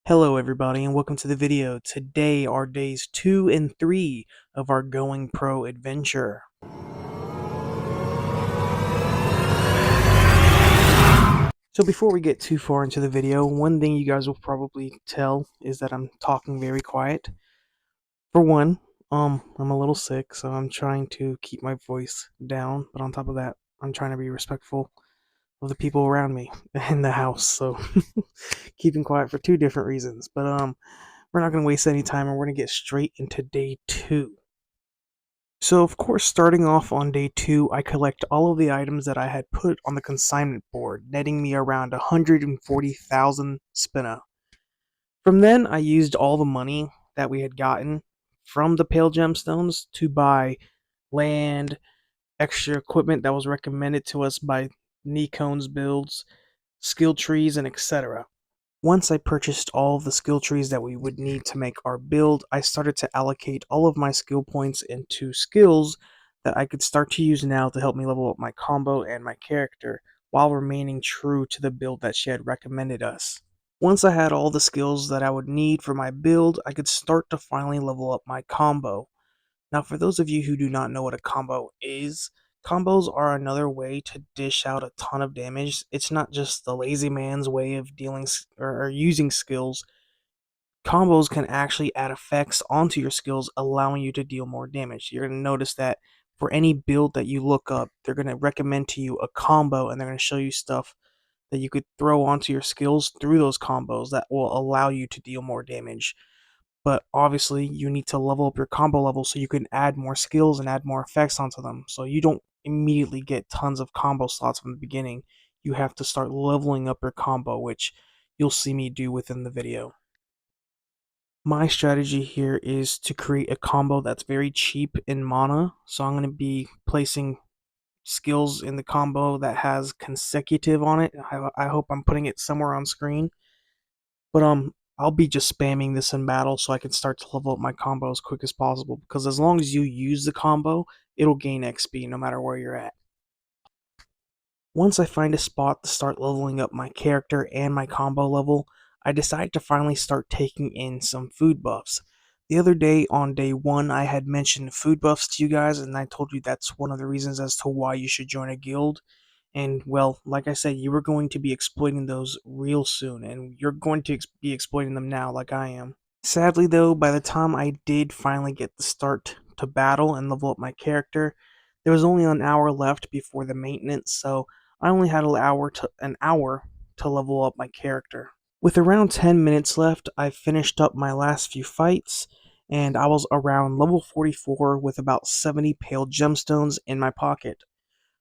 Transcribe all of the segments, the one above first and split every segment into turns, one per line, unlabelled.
Hello everybody and welcome to the video. Today are days 2 and 3 of our Going Pro adventure. So before we get too far into the video, one thing you guys will probably tell is that I'm talking very quiet. For one, I'm a little sick, so I'm trying to keep my voice down, but on top of that, I'm trying to be respectful of the people around me in the house, so keeping quiet for two different reasons. But we're not going to waste any time and we're going to get straight into day 2. So, of course, starting off on day 2, I collect all of the items that I had put on the consignment board, netting me around 140,000 spinna. From then, I used all the money that we had gotten from the Pale Gemstones to buy land, extra equipment that was recommended to us by Nikon's builds, skill trees, and etc. Once I purchased all of the skill trees that we would need to make our build, I started to allocate all of my skill points into skills that I could start to use now to help me level up my combo and my character, while remaining true to the build that she had recommended us. Once I had all the skills that I would need for my build, I could start to finally level up my combo. Now, for those of you who do not know what a combo is, combos are another way to dish out a ton of damage. It's not just the lazy man's way of dealing or using skills. Combos can actually add effects onto your skills, allowing you to deal more damage. You're going to notice that for any build that you look up, they're going to recommend to you a combo, and they're going to show you stuff that you could throw onto your skills through those combos that will allow you to deal more damage. But obviously, you need to level up your combo level so you can add more skills and add more effects onto them. So you don't immediately get tons of combo slots from the beginning. You have to start leveling up your combo, which you'll see me do within the video. My strategy here is to create a combo that's very cheap in mana. So I'm going to be placing skills in the combo that has consecutive on it. I hope I'm putting it somewhere on screen. But I'll be just spamming this in battle so I can start to level up my combo as quick as possible, because as long as you use the combo, it'll gain XP no matter where you're at. Once I find a spot to start leveling up my character and my combo level, I decide to finally start taking in some food buffs. The other day on day 1, I had mentioned food buffs to you guys, and I told you that's one of the reasons as to why you should join a guild. And well, like I said, you were going to be exploiting those real soon, and you're going to be exploiting them now like I am. Sadly though, by the time I did finally get the start to battle and level up my character, there was only an hour left before the maintenance, so I only had an hour to level up my character. With around 10 minutes left, I finished up my last few fights, and I was around level 44 with about 70 pale gemstones in my pocket.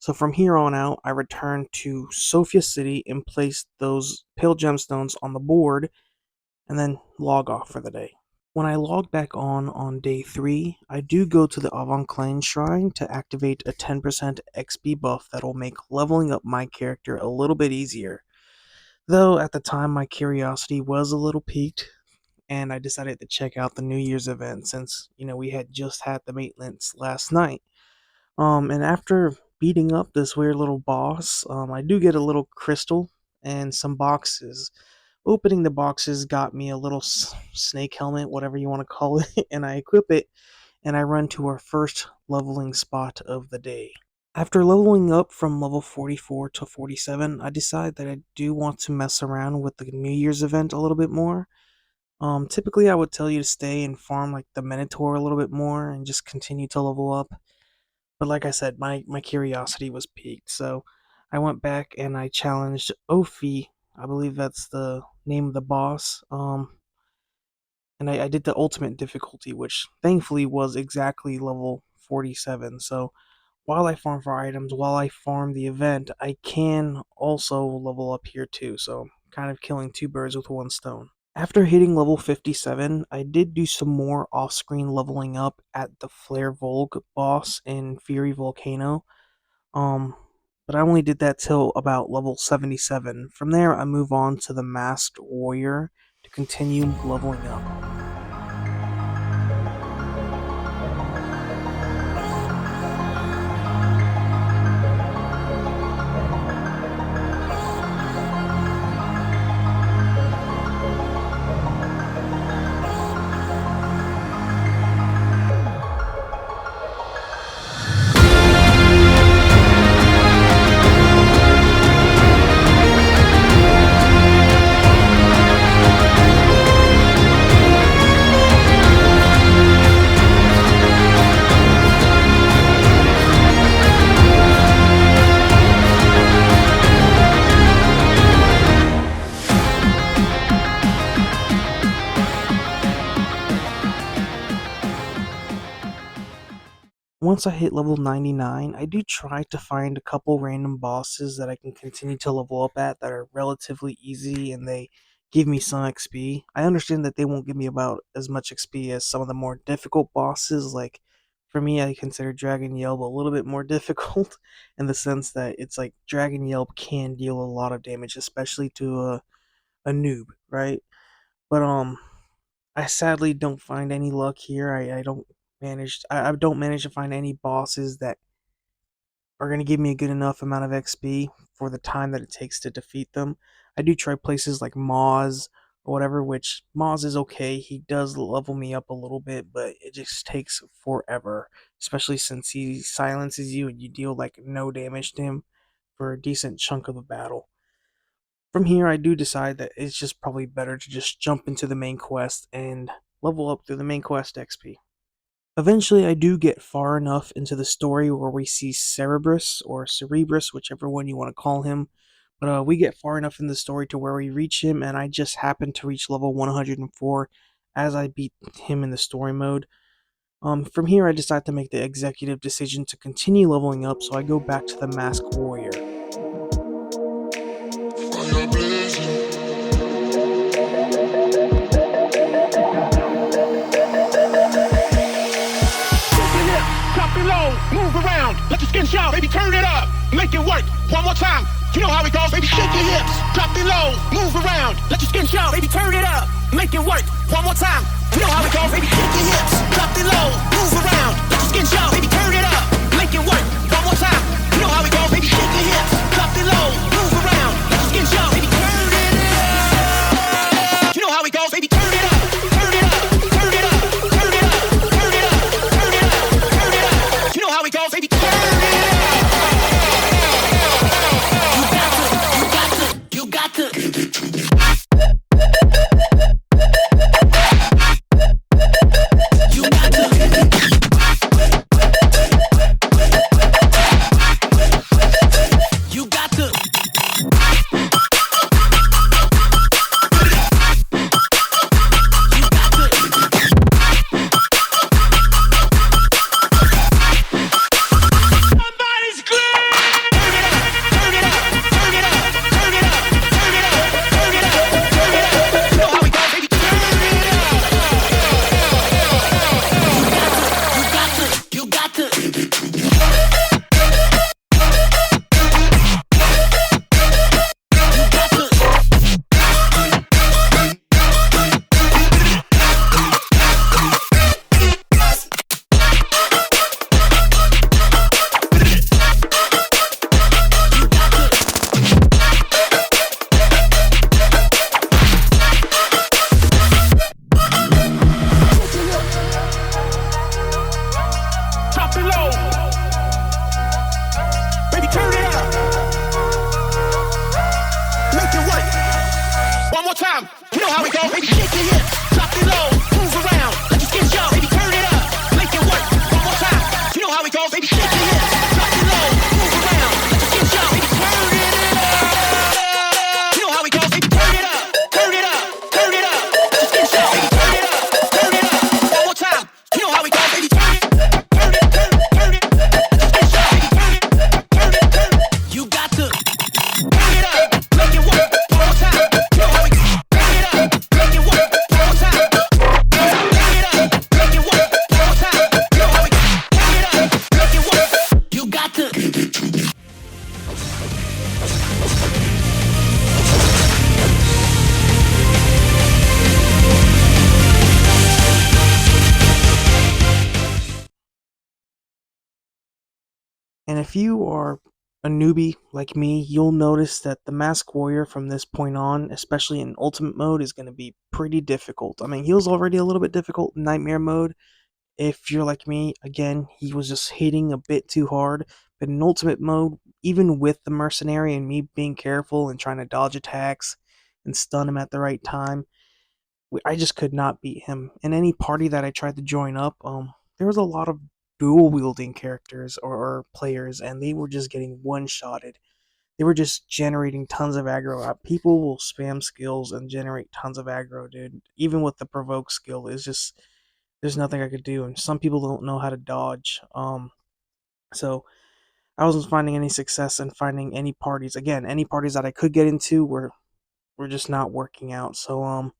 So from here on out, I returned to Sophia City and placed those pale gemstones on the board, and then log off for the day. When I log back on day 3, I do go to the Avant Shrine to activate a 10% XP buff that will make leveling up my character a little bit easier. Though at the time my curiosity was a little piqued, and I decided to check out the New Year's event since, we had just had the maintenance last night. And after beating up this weird little boss, I do get a little crystal and some boxes. Opening the boxes got me a little snake helmet, whatever you want to call it, and I equip it, and I run to our first leveling spot of the day. After leveling up from level 44 to 47, I decide that I do want to mess around with the New Year's event a little bit more. Typically I would tell you to stay and farm like the Minotaur a little bit more and just continue to level up. But like I said, my curiosity was piqued, so I went back and I challenged Ophi. I believe that's the name of the boss. And I did the ultimate difficulty, which thankfully was exactly level 47. So while I farm for items, while I farm the event, I can also level up here too. So kind of killing two birds with one stone. After hitting level 57, I did do some more off-screen leveling up at the Flare Volg boss in Fury Volcano. Um, but I only did that till about level 77. From there, I move on to the Masked Warrior to continue leveling up. Once I hit level 99, I do try to find a couple random bosses that I can continue to level up at that are relatively easy and they give me some XP. I understand that they won't give me about as much XP as some of the more difficult bosses. Like, for me, I consider Dragon Yelp a little bit more difficult in the sense that it's like Dragon Yelp can deal a lot of damage, especially to a noob, right? But I sadly don't find any luck here. I don't manage to find any bosses that are going to give me a good enough amount of XP for the time that it takes to defeat them. I do try places like Moz or whatever, which Moz is okay. He does level me up a little bit, but it just takes forever, especially since he silences you and you deal like no damage to him for a decent chunk of the battle. From here, I do decide that it's just probably better to just jump into the main quest and level up through the main quest XP. Eventually, I do get far enough into the story where we see Cerberus, or Cerebrus, whichever one you want to call him. But we get far enough in the story to where we reach him, and I just happen to reach level 104 as I beat him in the story mode. From here, I decide to make the executive decision to continue leveling up, so I go back to the Masked Warrior.
Drop it low, move around, let your skin shout, baby, turn it up, make it work, one more time, you know how it goes, baby, shake your hips, drop it low, move around, let your skin shout, baby, turn it up, make it work, one more time, you know how it goes, baby, shake your hips, drop it low, move around, let your skin shout, baby, turn it up, make it work, one more time, you know how it goes, baby, shake your hips, drop it low, move around, let your skin shout, baby, turn it up, you know how it goes, baby, turn it up, turn it up, turn it up, turn it up, turn it up, turn it up, turn it up, you know how it goes, baby, turn it up. You got to give it to me. You got to give it to me. You got to. Somebody's clear. Turn it up, turn it up, turn it up, turn it up, turn it up, turn it up, turn it up. You know how we go, baby. Turn it up. You got to. Give it to me. Drop it low. Baby, turn it up. Make it work. One more time. You know how we go, baby. Shake your hips. Drop it low. Move around. Let your skin show. Baby, turn it up. Make it work. One more time. You know how we go, baby. Shake your hips. Drop it low. Move around. Let your skin show. Baby, turn it up. You know how we go, baby. Turn it up. Turn it up. Turn it up. Let your skin show. Baby, turn it up. Turn it up. One more time. You know how we go, baby. Turn it. Turn it. Turn it. Let your skin show. Baby, turn it. Turn it. Turn it. You got to turn it up. Make it work. One more time. You know how we go. Turn it up. Make it work. One more time. Turn it up. Make it work. One more time. You know how we go. Turn it up. Make it work. You got to give it to me.
And if you are a newbie like me, you'll notice that the Masked Warrior from this point on, especially in Ultimate mode, is going to be pretty difficult. I mean, he was already a little bit difficult in Nightmare mode. If you're like me, again, he was just hitting a bit too hard. But in Ultimate mode, even with the Mercenary and me being careful and trying to dodge attacks and stun him at the right time, I just could not beat him. In any party that I tried to join up, there was a lot of dual wielding characters or players, and they were just getting one shotted. They were just generating tons of aggro. People will spam skills and generate tons of aggro, dude. Even with the provoke skill, it's just there's nothing I could do, and some people don't know how to dodge. So I wasn't finding any success in finding any parties. Again, any parties that I could get into were just not working out. So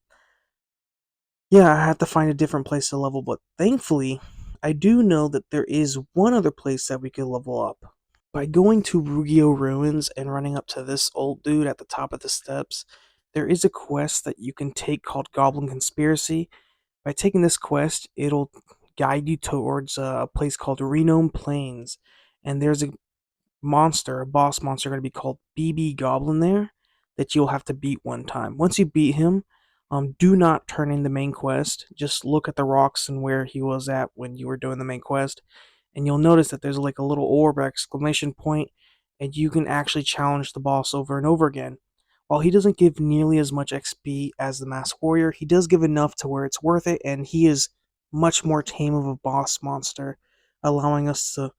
yeah, I had to find a different place to level. But thankfully, I do know that there is one other place that we could level up. By going to Rugio Ruins and running up to this old dude at the top of the steps, there is a quest that you can take called Goblin Conspiracy. By taking this quest, it'll guide you towards a place called Renome Plains, and there's a boss monster, going to be called BB Goblin there that you'll have to beat one time. Once you beat him, do not turn in the main quest. Just look at the rocks and where he was at when you were doing the main quest, and you'll notice that there's like a little orb or exclamation point, and you can actually challenge the boss over and over again. While he doesn't give nearly as much XP as the Masked Warrior, he does give enough to where it's worth it, and he is much more tame of a boss monster, allowing us to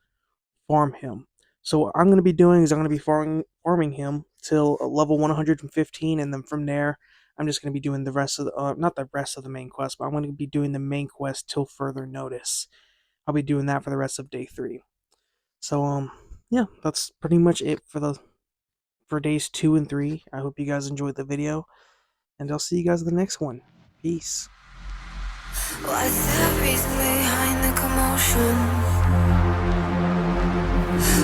farm him. So what I'm going to be doing is I'm going to be farming him till level 115, and then from there, I'm just going to be doing the rest of the, not the rest of the main quest, but I'm going to be doing the main quest till further notice. I'll be doing that for the rest of day 3. So yeah, that's pretty much it for days 2 and 3. I hope you guys enjoyed the video, and I'll see you guys in the next one. Peace.
What's the reason behind the commotion?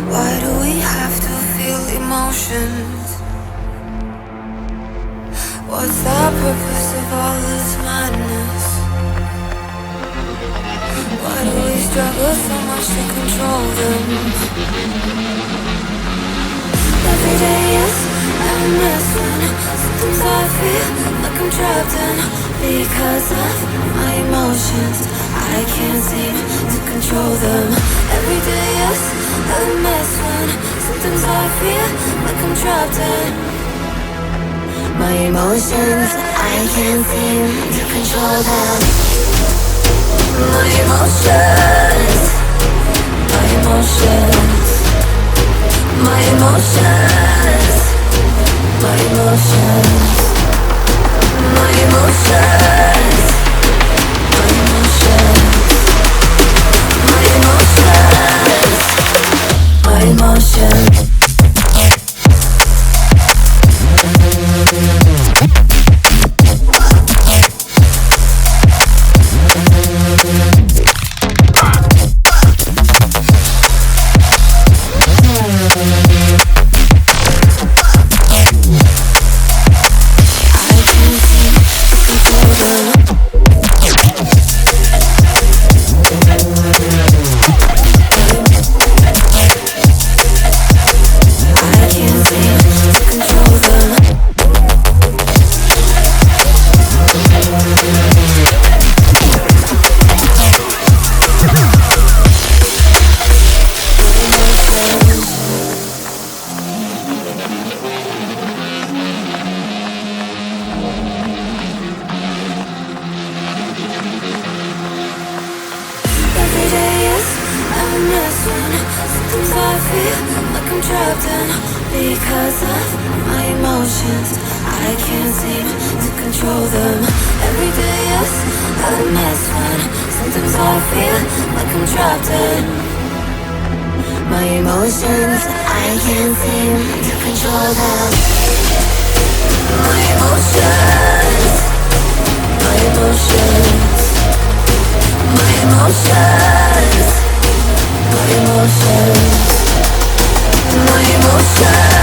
Why do we have to feel emotions? What's the purpose of all this madness? Why do we struggle so much to control them? Every day is a messing. Sometimes I feel like I'm trapped in because of my emotions. I can't seem to control them. Every day is a mess when sometimes I feel like I'm trapped in my emotions. I can't seem to control them. My emotions, my emotions, my emotions, my emotions, my emotions, my emotions, my emotions, my emotions. Sometimes I feel like I'm trapped in because of my emotions. I can't seem to control them. Every day is a mess when sometimes I feel like I'm trapped in my emotions. I can't seem to control them. My emotions, my emotions, my emotions, my emotions, my emotions.